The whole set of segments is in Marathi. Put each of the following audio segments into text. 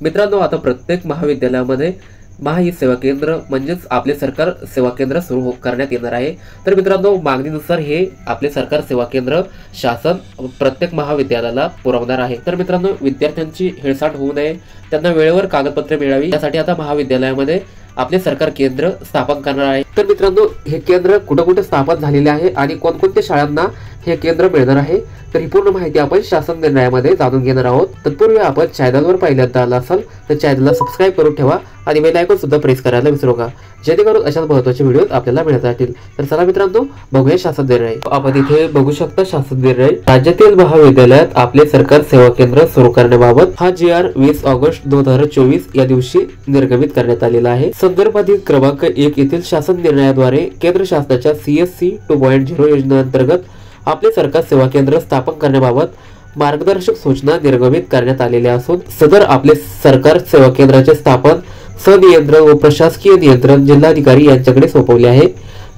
मित्रांनो, आता प्रत्येक महाविद्यालयामध्ये महा सेवा केंद्र म्हणजेच आपले सरकार सेवा केंद्र सुरू करण्यात येणार आहे। तर मित्रांनो, मागणीनुसार हे आपले सरकार सेवा केंद्र शासन प्रत्येक महाविद्यालयाला पुरवणार आहे। तर मित्रांनो, विद्यार्थ्यांची हेळसांड होऊ नये, त्यांना वेळेवर कागदपत्रे मिळावी यासाठी आता महाविद्यालयामध्ये आपले सरकार केंद्र स्थापन करणार आहे। तर मित्रांनो, हे केंद्र कुठे स्थापन झालेले आहे आणि कोणकोणत्या शाळांना हे केंद्र मिळणार आहे, तर ही पूर्ण माहिती आपण शासन निर्णयामध्ये जाणून घेणार आहोत। तत्पूर्वी आपण चॅनलवर पहिल्यांदा आला असाल तर चॅनलला सबस्क्राइब करून ठेवा आणि बेल आयकॉन सुद्धा प्रेस करायला विसरू नका, जेणेकरून अशा महत्त्वाचे व्हिडिओ आपल्याला मिळत राहतील। तर चला मित्रांनो, बघूया शासन निर्णय। आपण इथे बघू शकता शासन निर्णय। राज्यातील महाविद्यालयात आपले सरकार सेवा केंद्र सुरू करण्याबाबत हा GR 20 ऑगस्ट 2024 या दिवशी निर्गमित करण्यात आलेला आहे। संदर्भातील क्रमांक 1 येथील शासन निर्णयाद्वारे केंद्र शासनाच्या CSC 2.0 योजनेअंतर्गत आपले सरकार सेवा केंद्र स्थापन करण्याबाबत मार्गदर्शक सूचना निर्गमित करण्यात आलेल्या असून सदर आपले सरकार सेवा केंद्राचे स्थापन संनियंत्रण व प्रशासकीय नियंत्रण जिल्हाधिकारी यांच्याकडे सोपवले आहे।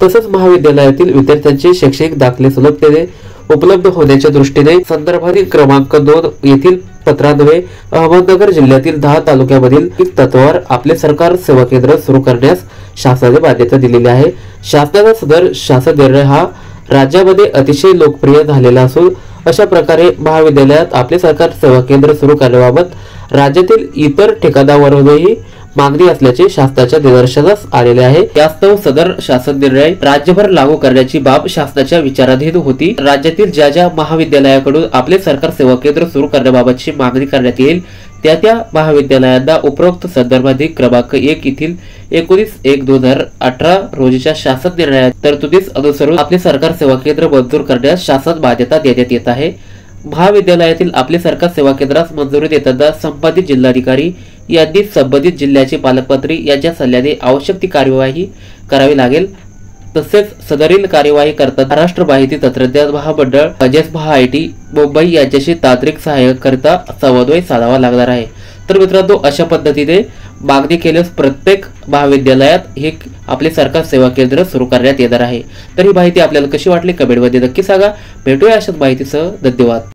तसेच महाविद्यालयातील विद्यार्थ्यांचे शैक्षणिक दाखले सुलभतेने उपलब्ध होण्याच्या दृष्टीने संदर्भातील क्रमांक 2 येथील पत्रान्वये अहमदनगर जिल्ह्यातील 10 तालुक्यामधील तत्वावर आपले सरकार सेवा केंद्र सुरू करण्यास शासनाने मान्यता दिलेली आहे। शासनाचा सदर शासन निर्णय हा राज्यामध्ये अतिशय लोकप्रिय झालेला असून अशा प्रकारे महाविद्यालयात आपले सरकार सेवा केंद्र सुरू करण्याबाबत राज्यातील इतर ठिकाणांवरूनही मागणी असल्याचे शासनाच्या निदर्शनास आलेले आहे। यास्तव सदर शासन निर्णय राज्यभर लागू करण्याची बाब शासनाच्या विचाराधीन होती। राज्यातील ज्या महाविद्यालयाकडून आपले सरकार सेवा केंद्र सुरू करण्याबाबतची मागणी करण्यात येईल त्या महाविद्यालयांना उपरोक्त संदर्भातील क्रमांक 1 येथील 19/1/2018 रोजीच्या शासन निर्णयात तरतुदीस अनुसरून आपले सरकार सेवा केंद्र मंजूर करण्यास शासन मान्यता देण्यात येत आहे। महाविद्यालयातील आपले सरकार सेवा केंद्रास मंजुरी देताना संबंधित जिल्हाधिकारी यांनी संबंधित जिल्ह्याचे पालकमंत्री यांच्या सल्ल्याने आवश्यक ती कार्यवाही करावी लागेल। तसेच सदरील कार्यवाही करताना महाराष्ट्र माहिती तंत्रज्ञान महामंडळ MHIT मुंबई यांच्याशी तांत्रिक सहाय्याकरिता समन्वय साधावा लागणार आहे। तर मित्रांनो, अशा पद्धतीने मागणी केल्यास प्रत्येक महाविद्यालयात हे आपले सरकार सेवा केंद्र सुरू करण्यात येणार आहे। तर ही माहिती आपल्याला कशी वाटली कमेंटमध्ये नक्की सांगा। भेटूया अशाच माहितीसह। धन्यवाद।